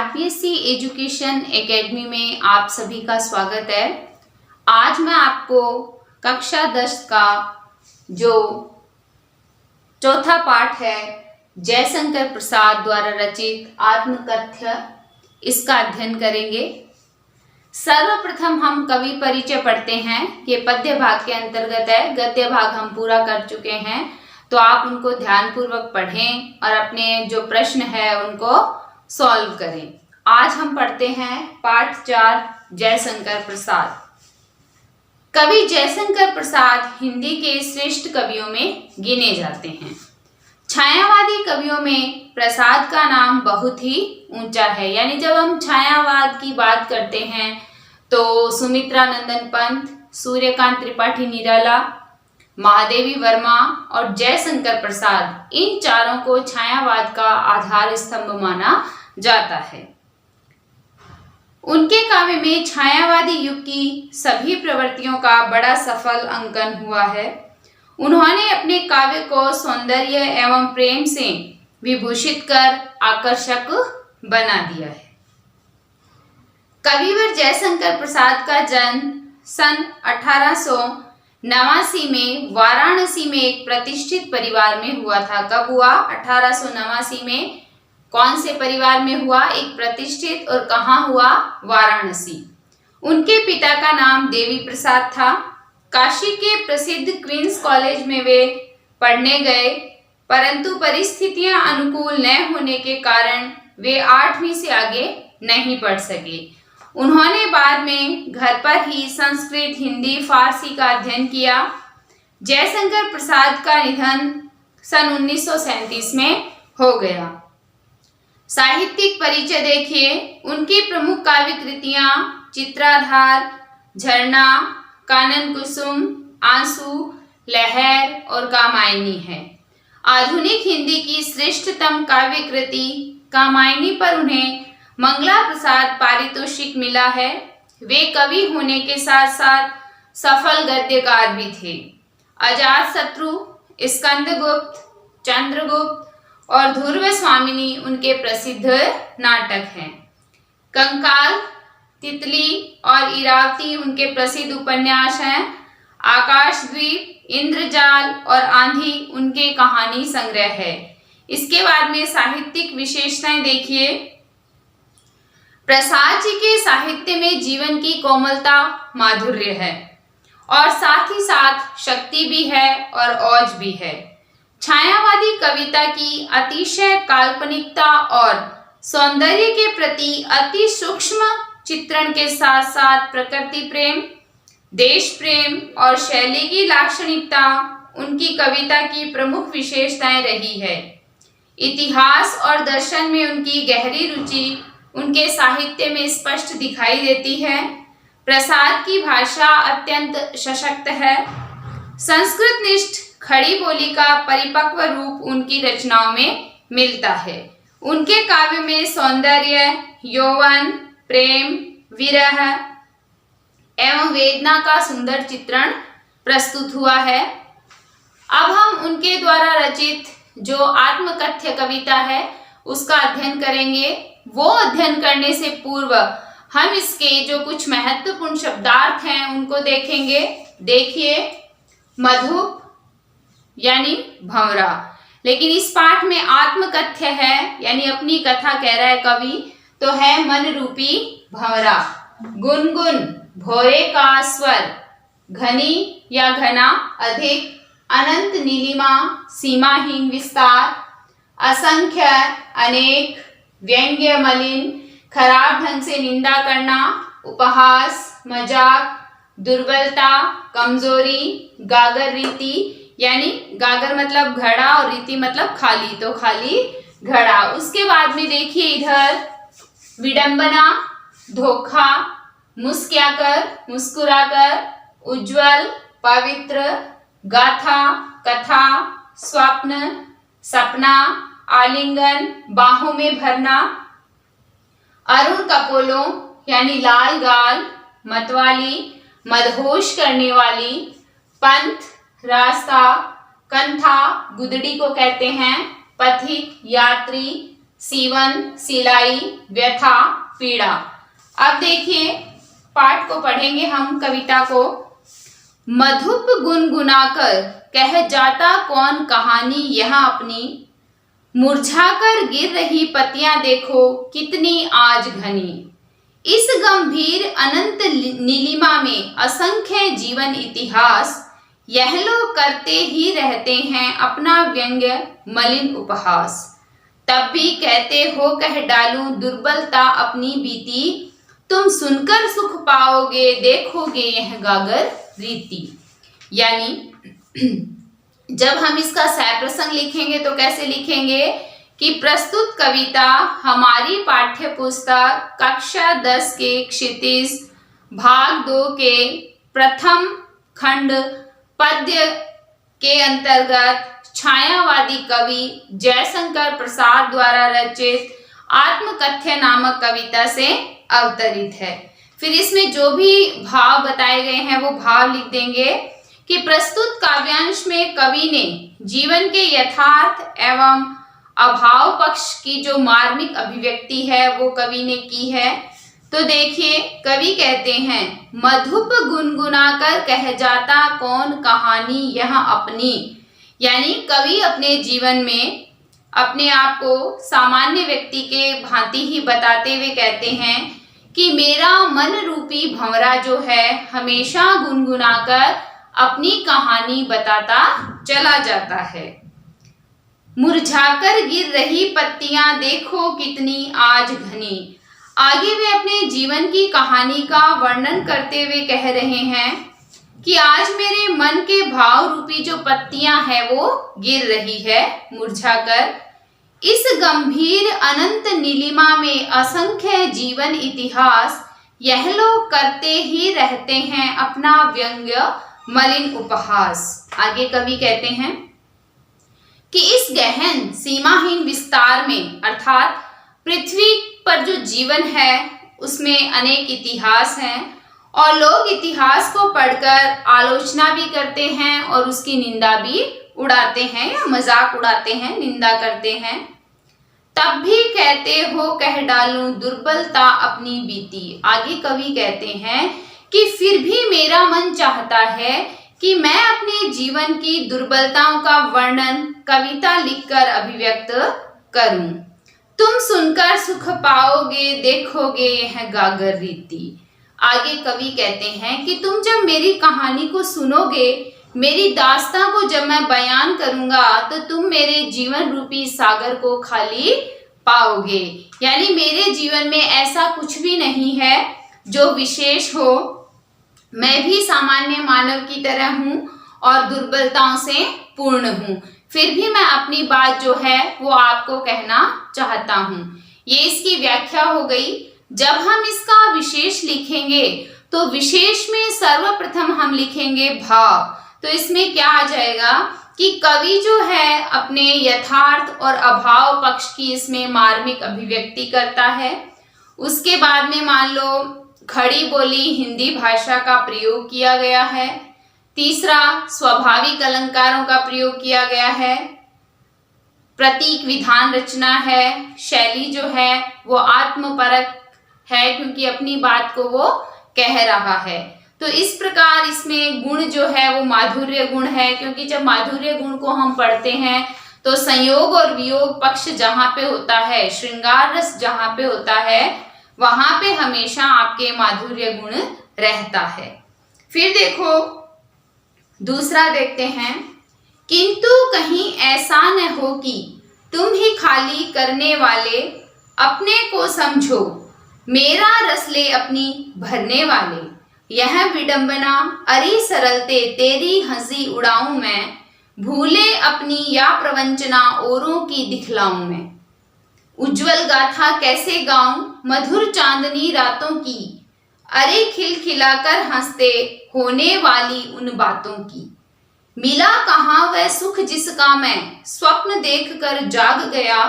RPSC education academy में आप सभी का स्वागत है। आज मैं आपको कक्षा 10 का जो चौथा पाठ है जयशंकर प्रसाद द्वारा रचित आत्मकथ्य, इसका अध्ययन करेंगे। सर्वप्रथम हम कवि परिचय पढ़ते हैं। ये पद्य भाग के अंतर्गत है, गद्य भाग हम पूरा कर चुके हैं, तो आप उनको ध्यानपूर्वक पढ़ें और अपने जो प्रश्न है उनको सॉल्व करें। आज हम पढ़ते हैं पाठ 4 जयशंकर प्रसाद। कवि जयशंकर प्रसाद हिंदी के श्रेष्ठ कवियों में गिने जाते हैं। छायावादी कवियों में प्रसाद का नाम बहुत ही ऊंचा है। यानी जब हम छायावाद की बात करते हैं तो सुमित्रा नंदन पंत, सूर्यकांत त्रिपाठी निराला, महादेवी वर्मा और जयशंकर प्रसाद, इन चारों को छायावाद का आधार स्तंभ माना जाता है। उनके काव्य में छायावादी युग की सभी प्रवृत्तियों का बड़ा सफल अंकन हुआ है। उन्होंने अपने काव्य को सौंदर्य एवं प्रेम से विभूषित कर आकर्षक बना दिया है। कविवर जयशंकर प्रसाद का जन्म सन 1889 में वाराणसी में एक प्रतिष्ठित परिवार में हुआ था। कब हुआ? 1889 में। कौन से परिवार में हुआ? एक प्रतिष्ठित। और कहाँ हुआ? वाराणसी। उनके पिता का नाम देवी प्रसाद था। काशी के प्रसिद्ध क्वींस कॉलेज में वे पढ़ने गए, परंतु परिस्थितियां अनुकूल न होने के कारण वे 8वीं से आगे नहीं पढ़ सके। उन्होंने बाद में घर पर ही संस्कृत, हिंदी, फारसी का अध्ययन किया। जयशंकर प्रसाद का निधन सन 1937 में हो गया। साहित्यिक परिचय देखिए। उनकी प्रमुख काव्य कृतियां चित्राधार, झरना, कानन कुसुम, आंसू, लहर और कामायनी है। आधुनिक हिंदी की श्रेष्ठतम काव्य कृति कामायनी पर उन्हें मंगला प्रसाद पारितोषिक मिला है। वे कवि होने के साथ साथ सफल गद्यकार भी थे। अजातशत्रु, स्कंदगुप्त, चंद्रगुप्त और ध्रुव स्वामिनी उनके प्रसिद्ध नाटक हैं। कंकाल, तितली और इरावती उनके प्रसिद्ध उपन्यास हैं। आकाशद्वीप, इंद्रजाल और आंधी उनके कहानी संग्रह है। इसके बाद में साहित्यिक विशेषताएं देखिए। प्रसाद जी के साहित्य में जीवन की कोमलता, माधुर्य है और साथ ही साथ शक्ति भी है और औज भी है। छायावादी कविता की अतिशय काल्पनिकता और सौंदर्य के प्रति अति सूक्ष्म चित्रण के साथ साथ प्रकृति प्रेम, देश प्रेम और शैली की लाक्षणिकता उनकी कविता की प्रमुख विशेषताएं रही है। इतिहास और दर्शन में उनकी गहरी रुचि उनके साहित्य में स्पष्ट दिखाई देती है। प्रसाद की भाषा अत्यंत सशक्त है। संस्कृतनिष्ठ खड़ी बोली का परिपक्व रूप उनकी रचनाओं में मिलता है। उनके काव्य में सौंदर्य, यौवन, प्रेम, विरह एवं वेदना का सुंदर चित्रण प्रस्तुत हुआ है। अब हम उनके द्वारा रचित जो आत्मकथ्य कविता है उसका अध्ययन करेंगे। वो अध्ययन करने से पूर्व हम इसके जो कुछ महत्वपूर्ण शब्दार्थ हैं उनको देखेंगे। देखिए, मधुप यानी भंवरा, लेकिन इस पाठ में आत्मकथ्य है यानी अपनी कथा कह रहा है कवि, तो है मन रूपी भंवरा। गुनगुन, भोरे का स्वर, घनी या घना, अधिक, अनंत नीलिमा, सीमाहीन विस्तार, असंख्य, अनेक, व्यंग्य, मलिन, खराब ढंग से निंदा करना, उपहास, मजाक, दुर्बलता, कमजोरी, गागर रीति यानी गागर मतलब घड़ा और रीति मतलब खाली, तो खाली घड़ा। उसके बाद में देखिए इधर विडंबना, धोखा, मुस्कुराकर, मुस्कुराकर, उज्जवल, पवित्र, गाथा, कथा, स्वप्न, सपना, आलिंगन, बाहों में भरना, अरुण कपोलों यानी लाल गाल, मतवाली, मदहोश करने वाली, पंथ, रास्ता, कंथा, गुदड़ी को कहते हैं, पथिक, यात्री, सीवन, सिलाई, व्यथा, पीड़ा। अब देखिए पाठ को पढ़ेंगे हम कविता को। मधुप गुनगुनाकर कह जाता कौन कहानी यह अपनी, मुरझाकर गिर रही पत्तियां देखो कितनी आज घनी। इस गंभीर अनंत नीलिमा में असंख्य जीवन इतिहास, यह लोग करते ही रहते हैं अपना व्यंग्य मलिन उपहास। तब भी कहते हो कह डालूं दुर्बलता अपनी बीती, तुम सुनकर सुख पाओगे देखोगे यह गागर रीति। यानी जब हम इसका सह प्रसंग लिखेंगे तो कैसे लिखेंगे कि प्रस्तुत कविता हमारी पाठ्य पुस्तक कक्षा 10 के क्षितिज भाग 2 के प्रथम खंड पद्य के अंतर्गत छायावादी कवि जयशंकर प्रसाद द्वारा रचित आत्मकथ्य नामक कविता से अवतरित है। फिर इसमें जो भी भाव बताए गए हैं वो भाव लिख देंगे कि प्रस्तुत काव्यांश में कवि ने जीवन के यथार्थ एवं अभाव पक्ष की जो मार्मिक अभिव्यक्ति है वो कवि ने की है। तो देखिए कवि कहते हैं मधुप गुनगुनाकर कह जाता कौन कहानी यह अपनी। यानी कवि अपने जीवन में अपने आप को सामान्य व्यक्ति के भांति ही बताते हुए कहते हैं कि मेरा मन रूपी भंवरा जो है हमेशा गुनगुनाकर अपनी कहानी बताता चला जाता है। मुरझाकर गिर रही पत्तियां देखो कितनी आज घनी। आगे वे अपने जीवन की कहानी का वर्णन करते हुए कह रहे हैं कि आज मेरे मन के भाव रूपी जो पत्तियां हैं वो गिर रही है मुरझाकर। इस गंभीर अनंत नीलिमा में असंख्य जीवन इतिहास, यह लोग करते ही रहते हैं अपना व्यंग्य मलिन उपहास। आगे कवि कहते हैं कि इस गहन सीमाहीन विस्तार में अर्थात पृथ्वी पर जो जीवन है उसमें अनेक इतिहास हैं और लोग इतिहास को पढ़कर आलोचना भी करते हैं और उसकी निंदा भी उड़ाते हैं या मजाक उड़ाते हैं, निंदा करते हैं। तब भी कहते हो कह डालूं दुर्बलता अपनी बीती। आगे कवि कहते हैं कि फिर भी मेरा मन चाहता है कि मैं अपने जीवन की दुर्बलताओं का वर्णन कविता लिखकर अभिव्यक्त करूं। तुम सुनकर सुख पाओगे देखोगे यह गागर रीति। आगे कवि कहते हैं कि तुम जब मेरी कहानी को सुनोगे, मेरी दास्तां को जब मैं बयान करूंगा तो तुम मेरे जीवन रूपी सागर को खाली पाओगे। यानी मेरे जीवन में ऐसा कुछ भी नहीं है जो विशेष हो। मैं भी सामान्य मानव की तरह हूं और दुर्बलताओं से पूर्ण हूं, फिर भी मैं अपनी बात जो है वो आपको कहना चाहता हूं। ये इसकी व्याख्या हो गई। जब हम इसका विशेष लिखेंगे तो विशेष में सर्वप्रथम हम लिखेंगे भाव। तो इसमें क्या आ जाएगा कि कवि जो है अपने यथार्थ और अभाव पक्ष की इसमें मार्मिक अभिव्यक्ति करता है। उसके बाद में मान लो खड़ी बोली हिंदी भाषा का प्रयोग किया गया है। तीसरा स्वाभाविक अलंकारों का प्रयोग किया गया है। प्रतीक विधान रचना है। शैली जो है वो आत्मपरक है क्योंकि अपनी बात को वो कह रहा है। तो इस प्रकार इसमें गुण जो है वो माधुर्य गुण है, क्योंकि जब माधुर्य गुण को हम पढ़ते हैं तो संयोग और वियोग पक्ष जहाँ पे होता है, श्रृंगार रस जहाँ पे होता है, वहां पे हमेशा आपके माधुर्य गुण रहता है। फिर देखो दूसरा देखते हैं, किंतु कहीं ऐसा न हो कि तुम ही खाली करने वाले अपने को समझो, मेरा रस ले अपनी भरने वाले। यह विडंबना अरे सरलते तेरी हंसी उड़ाऊं मैं, भूले अपनी या प्रवंचना औरों की दिखलाऊं मैं। उज्जवल गाथा कैसे गाऊं मधुर चांदनी रातों की, अरे खिलखिलाकर हंसते होने वाली उन बातों की। मिला कहाँ वह सुख जिसका मैं स्वप्न देखकर जाग गया,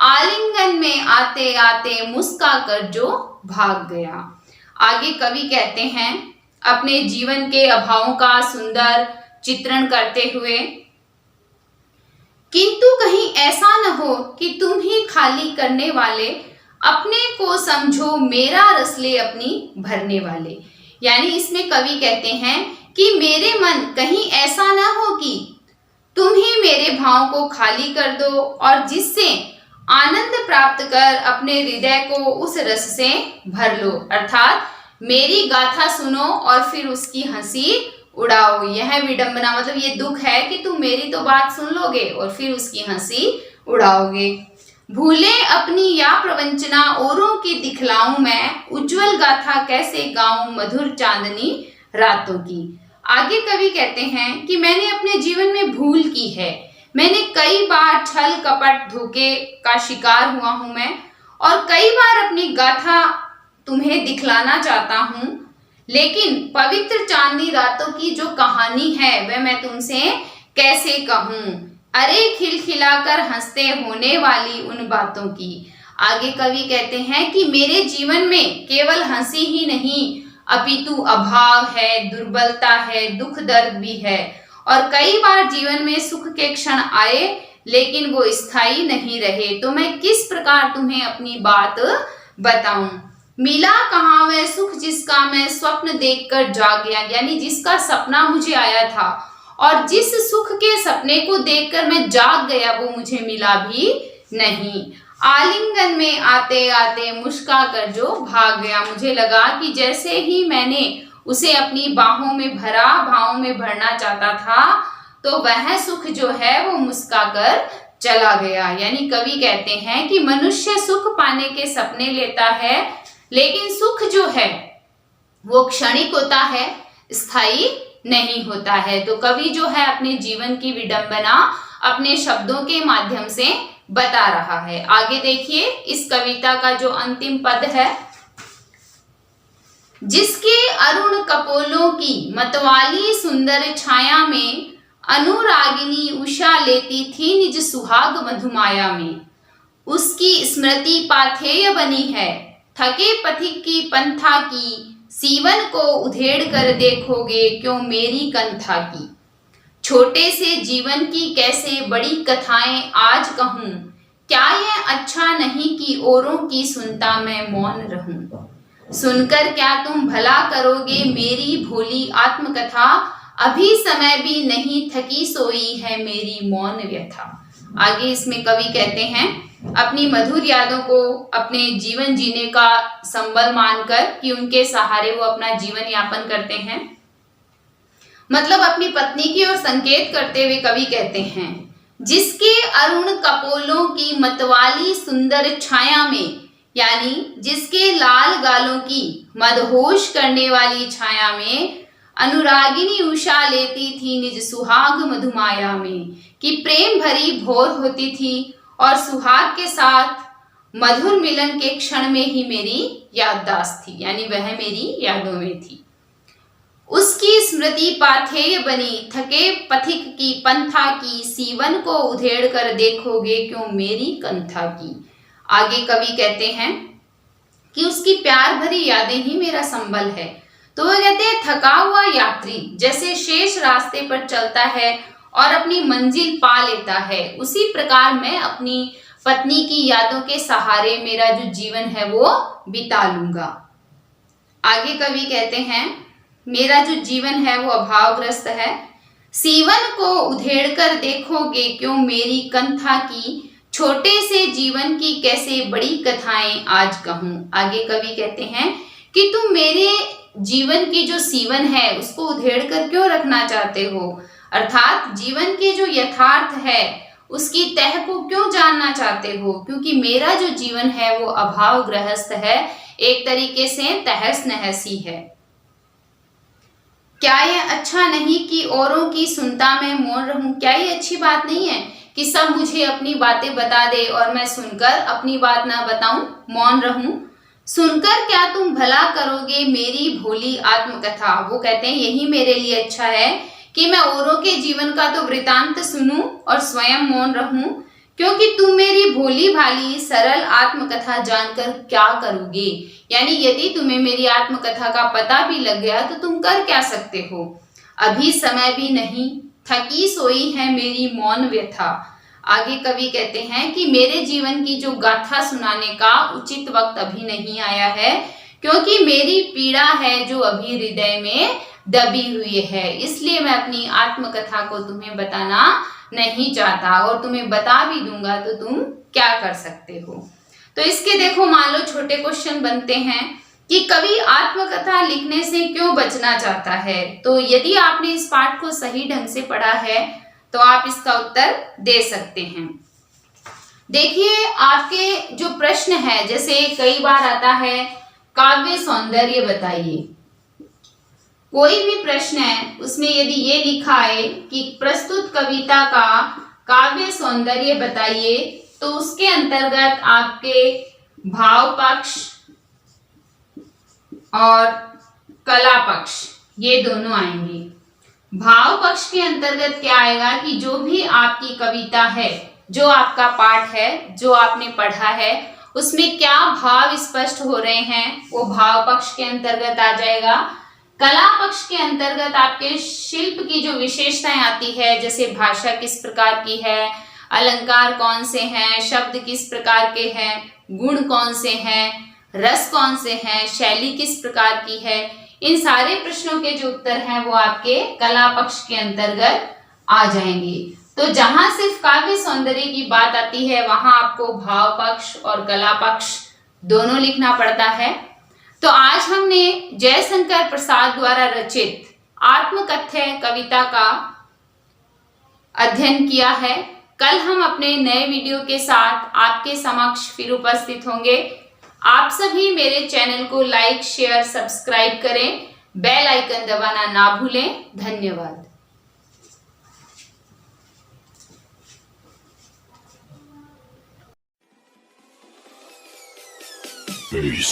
आलिंगन में आते आते मुस्का कर जो भाग गया। आगे कवि कहते हैं अपने जीवन के अभावों का सुंदर चित्रण करते हुए, किंतु कहीं ऐसा न हो कि तुम ही खाली करने वाले, अपने को समझो मेरा रस ले अपनी भरने वाले। यानी इसमें कवि कहते हैं कि मेरे मन कहीं ऐसा ना हो कि तुम ही मेरे भाव को खाली कर दो और जिससे आनंद प्राप्त कर अपने हृदय को उस रस से भर लो। अर्थात मेरी गाथा सुनो और फिर उसकी हंसी उड़ाओ। यह विडंबना मतलब ये दुख है कि तुम मेरी तो बात सुन लोगे और फिर उसकी हंसी उड़ाओगे। भूले अपनी या प्रवंचना औरों की दिखलाऊं मैं, उज्जवल गाथा कैसे गाऊं मधुर चांदनी रातों की। आगे कवि कहते हैं कि मैंने अपने जीवन में भूल की है, मैंने कई बार छल कपट धोखे का शिकार हुआ हूं मैं, और कई बार अपनी गाथा तुम्हें दिखलाना चाहता हूं, लेकिन पवित्र चांदनी रातों की जो कहानी है वह मैं तुमसे कैसे कहूं, अरे खिलखिलाकर हंसते होने वाली उन बातों की। आगे कवि कहते हैं कि मेरे जीवन में केवल हंसी ही नहीं अपितु अभाव है, दुर्बलता है, दुख दर्द भी है, और कई बार जीवन में सुख के क्षण आए लेकिन वो स्थायी नहीं रहे। तो मैं किस प्रकार तुम्हें अपनी बात बताऊं। मिला कहाँ वह सुख जिसका मैं स्वप्न देखकर जाग गया, यानी जिसका सपना मुझे आया था और जिस सुख के सपने को देखकर मैं जाग गया वो मुझे मिला भी नहीं। आलिंगन में आते आते मुस्का कर जो भाग गया, मुझे लगा कि जैसे ही मैंने उसे अपनी बाहों में भरा, भावों में भरना चाहता था, तो वह सुख जो है वो मुस्का कर चला गया। यानी कवि कहते हैं कि मनुष्य सुख पाने के सपने लेता है, लेकिन सुख जो है वो क्षणिक होता है, स्थायी नहीं होता है। तो कवि जो है अपने जीवन की विडंबना अपने शब्दों के माध्यम से बता रहा है। आगे देखिए इस कविता का जो अंतिम पद है, जिसके अरुण कपोलों की मतवाली सुंदर छाया में अनुरागिनी उषा लेती थी निज सुहाग मधुमाया में, उसकी स्मृति पाथेय बनी है, थके पथिक की पंथा की, सीवन को उधेड़ कर देखोगे क्यों मेरी कंथा की। छोटे से जीवन की कैसे बड़ी कथाएं आज कहूं, क्या यह अच्छा नहीं कि औरों की सुनता मैं मौन रहूं। सुनकर क्या तुम भला करोगे मेरी भोली आत्मकथा, अभी समय भी नहीं थकी सोई है मेरी मौन व्यथा। आगे इसमें कवि कहते हैं अपनी मधुर यादों को अपने जीवन जीने का संबल मानकर कि उनके सहारे वो अपना जीवन यापन करते हैं, मतलब अपनी पत्नी की ओर संकेत करते हुए कवि कहते हैं, जिसके अरुण कपोलों की मतवाली सुंदर छाया में, यानी जिसके लाल गालों की मदहोश करने वाली छाया में अनुरागिनी उषा लेती थी निज सुहाग मधुमाया में, कि प्रेम भरी भोर होती थी और सुहाग के साथ मधुर मिलन के क्षण में ही मेरी याददाश्त थी, यानी वह मेरी यादों में थी। उसकी स्मृति पाथेय बनी, थके पथिक की पंथा की, सीवन को उधेड़ कर देखोगे क्यों मेरी कंथा की। आगे कवि कहते हैं कि उसकी प्यार भरी यादें ही मेरा संबल है। तो वह कहते हैं थका हुआ यात्री जैसे शेष रास्ते पर चलता है और अपनी मंजिल पा लेता है, उसी प्रकार मैं अपनी पत्नी की यादों के सहारे मेरा जो जीवन है वो बिता लूंगा। आगे कवि कहते हैं मेरा जो जीवन है वो अभावग्रस्त है, सीवन को उधेड़ कर देखोगे क्यों मेरी कंथा की, छोटे से जीवन की कैसे बड़ी कथाएं आज कहूं। आगे कवि कहते हैं कि तुम मेरे जीवन की जो सीवन है उसको उधेड़ कर क्यों रखना चाहते हो, अर्थात जीवन के जो यथार्थ है उसकी तह को क्यों जानना चाहते हो, क्योंकि मेरा जो जीवन है वो अभावग्रस्त है, एक तरीके से तहस नहस ही है। क्या यह अच्छा नहीं कि औरों की सुनता मैं मौन रहूं। क्या ये अच्छी बात नहीं है कि सब मुझे अपनी बातें बता दे और मैं सुनकर अपनी बात ना बताऊं, मौन रहूं। सुनकर क्या तुम भला करोगे मेरी भोली आत्मकथा। वो कहते हैं यही मेरे लिए अच्छा है कि मैं औरों के जीवन का तो वृतांत सुनूं और स्वयं मौन रहूं, क्योंकि तुम मेरी भोली भाली सरल आत्मकथा जानकर क्या करोगे। यानी यदि तुम्हें मेरी आत्मकथा का पता भी लग गया तो तुम कर क्या सकते हो। अभी समय भी नहीं, थकी सोई है मेरी मौन व्यथा। आगे कवि कहते हैं कि मेरे जीवन की जो गाथा सुनाने का उचित वक्त अभी नहीं आया है, क्योंकि मेरी पीड़ा है जो अभी हृदय में दबी हुई है, इसलिए मैं अपनी आत्मकथा को तुम्हें बताना नहीं चाहता, और तुम्हें बता भी दूंगा तो तुम क्या कर सकते हो। तो इसके देखो मान लो छोटे क्वेश्चन बनते हैं कि कवि आत्मकथा लिखने से क्यों बचना चाहता है। तो यदि आपने इस पाठ को सही ढंग से पढ़ा है तो आप इसका उत्तर दे सकते हैं। देखिए आपके जो प्रश्न है, जैसे कई बार आता है काव्य सौंदर्य बताइए, कोई भी प्रश्न है उसमें यदि ये लिखा है कि प्रस्तुत कविता का काव्य सौंदर्य बताइए, तो उसके अंतर्गत आपके भाव पक्ष और कला पक्ष ये दोनों आएंगे। भाव पक्ष के अंतर्गत क्या आएगा कि जो भी आपकी कविता है, जो आपका पाठ है, जो आपने पढ़ा है, उसमें क्या भाव स्पष्ट हो रहे हैं, वो भाव पक्ष के अंतर्गत आ जाएगा। कला पक्ष के अंतर्गत आपके शिल्प की जो विशेषताएं आती है, जैसे भाषा किस प्रकार की है, अलंकार कौन से हैं, शब्द किस प्रकार के हैं, गुण कौन से हैं, रस कौन से हैं, शैली किस प्रकार की है, इन सारे प्रश्नों के जो उत्तर हैं वो आपके कला पक्ष के अंतर्गत आ जाएंगे। तो जहां सिर्फ काव्य सौंदर्य की बात आती है वहां आपको भाव पक्ष और कला पक्ष दोनों लिखना पड़ता है। तो आज हमने जयशंकर प्रसाद द्वारा रचित आत्मकथ्य कविता का अध्ययन किया है। कल हम अपने नए वीडियो के साथ आपके समक्ष फिर उपस्थित होंगे। आप सभी मेरे चैनल को लाइक, शेयर, सब्सक्राइब करें, बेल आइकन दबाना ना भूलें। धन्यवाद। Peace.